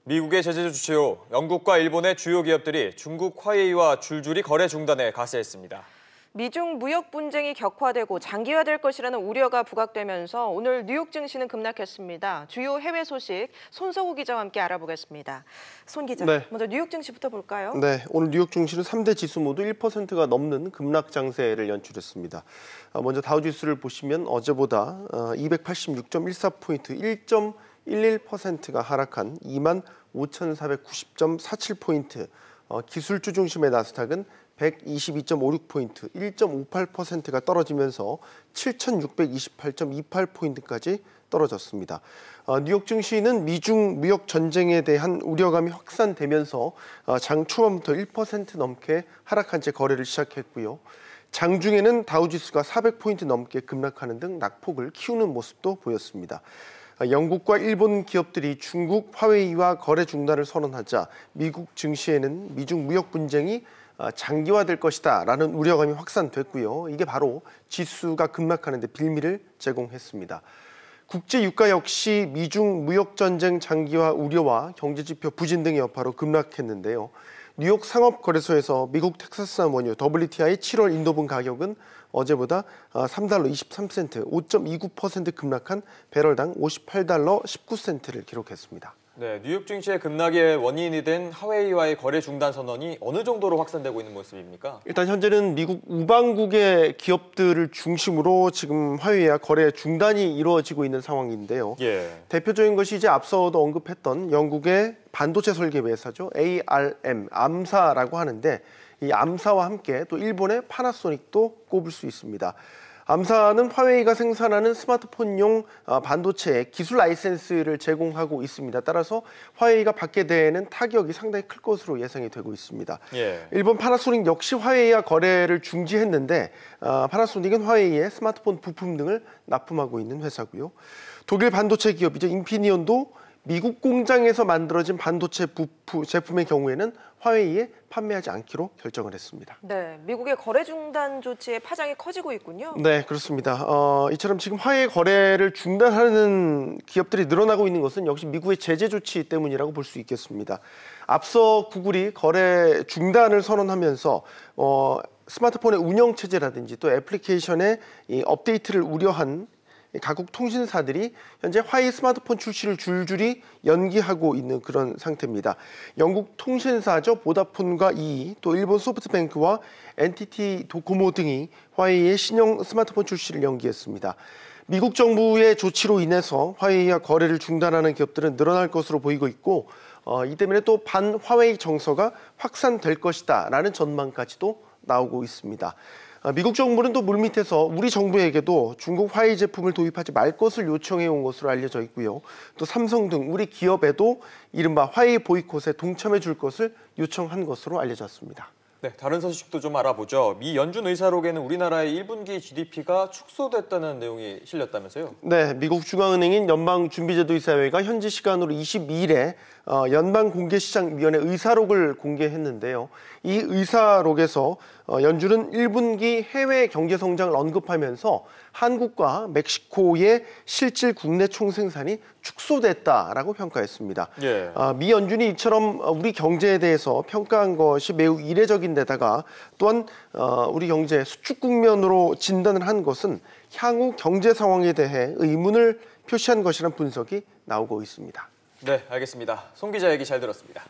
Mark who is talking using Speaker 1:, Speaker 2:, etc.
Speaker 1: 미국의 제재 조치 후 영국과 일본의 주요 기업들이 중국 화웨이와 줄줄이 거래 중단에 가세했습니다.
Speaker 2: 미중 무역 분쟁이 격화되고 장기화될 것이라는 우려가 부각되면서 오늘 뉴욕 증시는 급락했습니다. 주요 해외 소식 손석우 기자와 함께 알아보겠습니다. 손 기자,
Speaker 3: 네.
Speaker 2: 먼저 뉴욕 증시부터 볼까요?
Speaker 3: 네, 오늘 뉴욕 증시는 3대 지수 모두 1%가 넘는 급락 장세를 연출했습니다. 먼저 다우지수를 보시면 어제보다 286.14포인트, 1.11%가 하락한 25,490.47포인트, 기술주 중심의 나스닥은 122.56포인트, 1.58%가 떨어지면서 7,628.28포인트까지 떨어졌습니다. 뉴욕 증시는 미중 무역 전쟁에 대한 우려감이 확산되면서 장 초반부터 1% 넘게 하락한 채 거래를 시작했고요. 장중에는 다우지수가 400포인트 넘게 급락하는 등 낙폭을 키우는 모습도 보였습니다. 영국과 일본 기업들이 중국 화웨이와 거래 중단을 선언하자 미국 증시에는 미중 무역 분쟁이 장기화될 것이다라는 우려감이 확산됐고요. 이게 바로 지수가 급락하는 데 빌미를 제공했습니다. 국제 유가 역시 미중 무역 전쟁 장기화 우려와 경제지표 부진 등의 여파로 급락했는데요. 뉴욕 상업거래소에서 미국 텍사스산 원유 WTI 7월 인도분 가격은 어제보다 3달러 23센트, 5.29% 급락한 배럴당 58달러 19센트를 기록했습니다.
Speaker 1: 네, 뉴욕 증시의 급락의 원인이 된 화웨이와의 거래 중단 선언이 어느 정도로 확산되고 있는 모습입니까?
Speaker 3: 일단 현재는 미국 우방국의 기업들을 중심으로 지금 화웨이와 거래 중단이 이루어지고 있는 상황인데요. 대표적인 것이 이제 앞서도 언급했던 영국의 반도체 설계 회사죠. ARM, 암사라고 하는데 이 암사와 함께 또 일본의 파나소닉도 꼽을 수 있습니다. 암사는 화웨이가 생산하는 스마트폰용 반도체에 기술 라이센스를 제공하고 있습니다. 따라서 화웨이가 받게 되는 타격이 상당히 클 것으로 예상이 되고 있습니다. 일본 파나소닉 역시 화웨이와 거래를 중지했는데 파나소닉은 화웨이의 스마트폰 부품 등을 납품하고 있는 회사고요. 독일 반도체 기업이죠. 인피니온도 미국 공장에서 만들어진 반도체 제품의 경우에는 화웨이에 판매하지 않기로 결정을 했습니다.
Speaker 2: 네, 미국의 거래 중단 조치에 파장이 커지고 있군요.
Speaker 3: 네, 그렇습니다. 이처럼 지금 화웨이 거래를 중단하는 기업들이 늘어나고 있는 것은 역시 미국의 제재 조치 때문이라고 볼 수 있겠습니다. 앞서 구글이 거래 중단을 선언하면서 스마트폰의 운영 체제라든지 또 애플리케이션의 이 업데이트를 우려한 각국 통신사들이 현재 화웨이 스마트폰 출시를 줄줄이 연기하고 있는 그런 상태입니다. 영국 통신사죠. 보다폰과 이이, 또 일본 소프트뱅크와 NTT 도코모 등이 화웨이의 신형 스마트폰 출시를 연기했습니다. 미국 정부의 조치로 인해서 화웨이와 거래를 중단하는 기업들은 늘어날 것으로 보이고 있고 이 때문에 또 반 화웨이 정서가 확산될 것이다라는 전망까지도 나오고 있습니다. 미국 정부는 또 물밑에서 우리 정부에게도 중국 화웨이 제품을 도입하지 말 것을 요청해 온 것으로 알려져 있고요. 또 삼성 등 우리 기업에도 이른바 화웨이 보이콧에 동참해 줄 것을 요청한 것으로 알려졌습니다.
Speaker 1: 네, 다른 소식도 좀 알아보죠. 미 연준 의사록에는 우리나라의 1분기 GDP가 축소됐다는 내용이 실렸다면서요? 네,
Speaker 3: 미국 중앙은행인 연방준비제도이사회가 현지 시간으로 22일에 연방공개시장위원회 의사록을 공개했는데요. 이 의사록에서 연준은 1분기 해외 경제 성장을 언급하면서 한국과 멕시코의 실질 국내 총생산이 축소됐다라고 평가했습니다. 미 연준이 이처럼 우리 경제에 대해서 평가한 것이 매우 이례적인 데다가 또한 우리 경제 수축 국면으로 진단을 한 것은 향후 경제 상황에 대해 의문을 표시한 것이라는 분석이 나오고 있습니다.
Speaker 1: 네, 알겠습니다. 송 기자 얘기 잘 들었습니다.